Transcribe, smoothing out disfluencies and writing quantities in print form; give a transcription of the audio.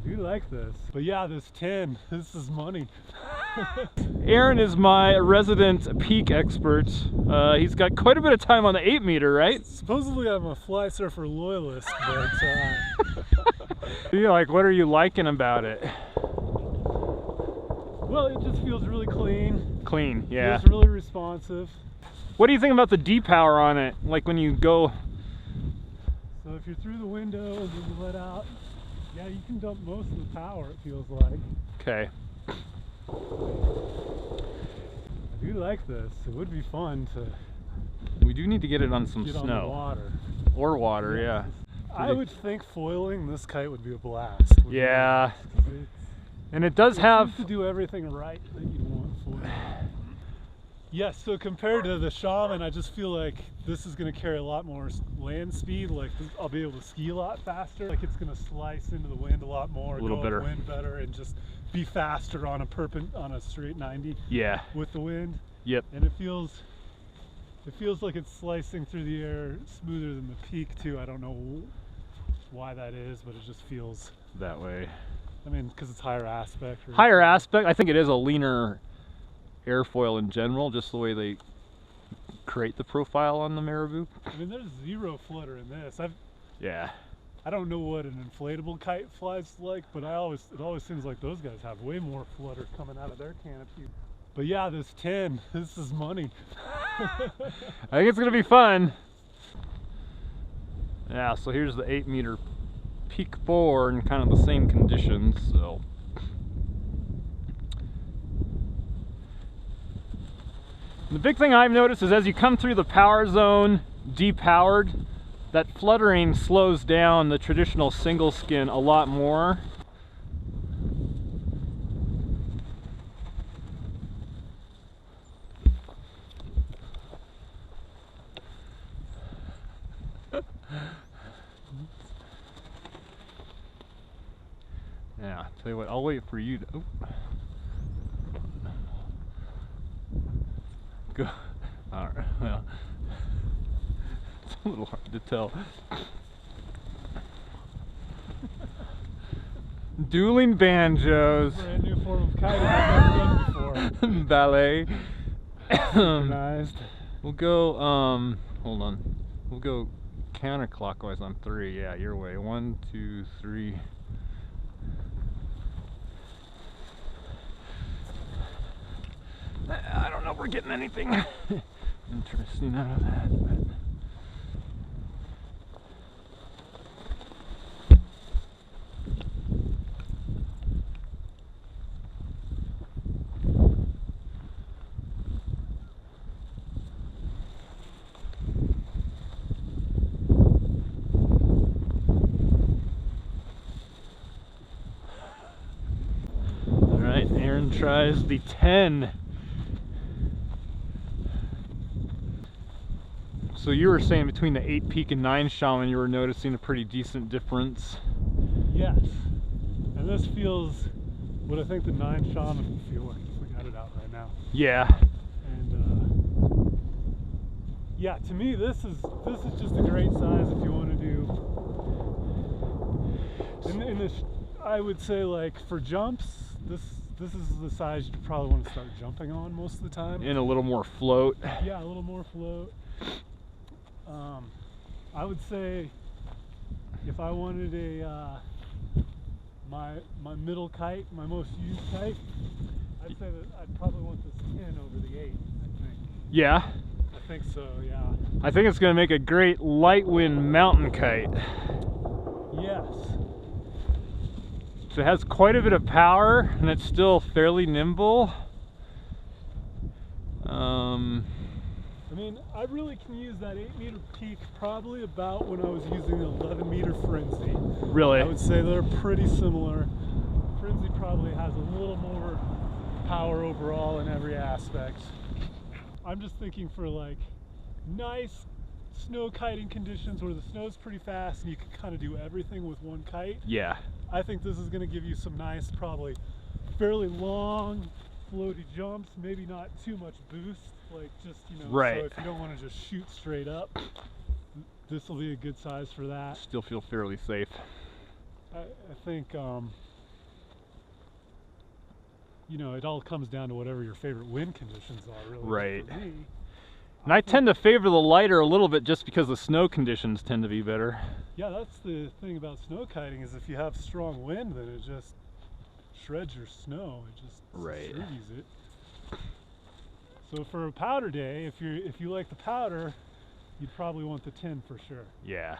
do like this. But yeah, this 10, this is money. Aaron is my resident peak expert. He's got quite a bit of time on the 8 meter, right? Supposedly I'm a fly surfer loyalist, but What are you liking about it? well, it just feels really clean. Clean, yeah. Feels really responsive. What do you think about the D-power on it? Like when you go... So if you're through the window and then you let out, yeah, you can dump most of the power, it feels like. Okay. I do like this. It would be fun to We do need to get it on some get snow. on the water. Or water, yeah. I would think foiling this kite would be a blast. Yeah. It And it does have... seems to do everything right that you'd want foiling. Yes, so compared to the Shaman, I just feel like this is going to carry a lot more land speed. Like I'll be able to ski a lot faster. Like it's going to slice into the wind a lot more, a little better, wind better, and just be faster on a straight 90. Yeah. With the wind. Yep. And it feels like it's slicing through the air smoother than the peak too. I don't know why that is, but it just feels that way. I mean, because it's higher aspect. Or higher aspect. I think it is a leaner airfoil in general, just the way they create the profile on the Marabou. I mean, there's zero flutter in this. Yeah. I don't know what an inflatable kite flies like, but it always seems like those guys have way more flutter coming out of their canopy. But yeah, this 10, this is money. I think it's gonna be fun. Yeah, so here's the 8 meter peak 4 in kind of the same conditions, so. The big thing I've noticed is as you come through the power zone depowered, that fluttering slows down the traditional single skin a lot more. Yeah, tell you what, I'll wait for you to... Oh. Go. Alright, well, it's a little hard to tell. Dueling banjos. Brand new form of kiting I've never done before. Ballet. Synchronized. We'll go, hold on. We'll go counterclockwise on 3. Yeah, your way. 1, 2, 3. I don't know if we're getting anything interesting out of that. But. All right, Aaron tries the 10. So you were saying between the 8 peak and 9 Shaman, you were noticing a pretty decent difference. Yes, and this feels what I think the 9 Shaman would feel like if we got it out right now. Yeah. And yeah, to me this is just a great size if you want to do. In this, I would say like for jumps, this is the size you probably want to start jumping on most of the time. And a little more float. Yeah, a little more float. I would say if I wanted a my middle kite, my most used kite, I'd say that I'd probably want this 10 over the 8, I think. Yeah. I think so, yeah. I think it's going to make a great light wind mountain kite. Yes. So it has quite a bit of power and it's still fairly nimble. I mean, I really can use that 8 meter peak probably about when I was using the 11 meter Frenzy. Really? I would say they're pretty similar. Frenzy probably has a little more power overall in every aspect. I'm just thinking for like nice snow kiting conditions where the snow's pretty fast and you can kind of do everything with one kite. Yeah. I think this is going to give you some nice, probably fairly long floaty jumps, maybe not too much boost, like just, you know, right. So if you don't want to just shoot straight up, this will be a good size for that. Still feel fairly safe. I think you know, it all comes down to whatever your favorite wind conditions are, really. Right. But for me, And I tend to favor the lighter a little bit just because the snow conditions tend to be better. yeah, that's the thing about snow kiting, is if you have strong wind, then it just shreds your snow. It just Right. shrews it. So for a powder day, if you like the powder, you'd probably want the tin for sure. Yeah.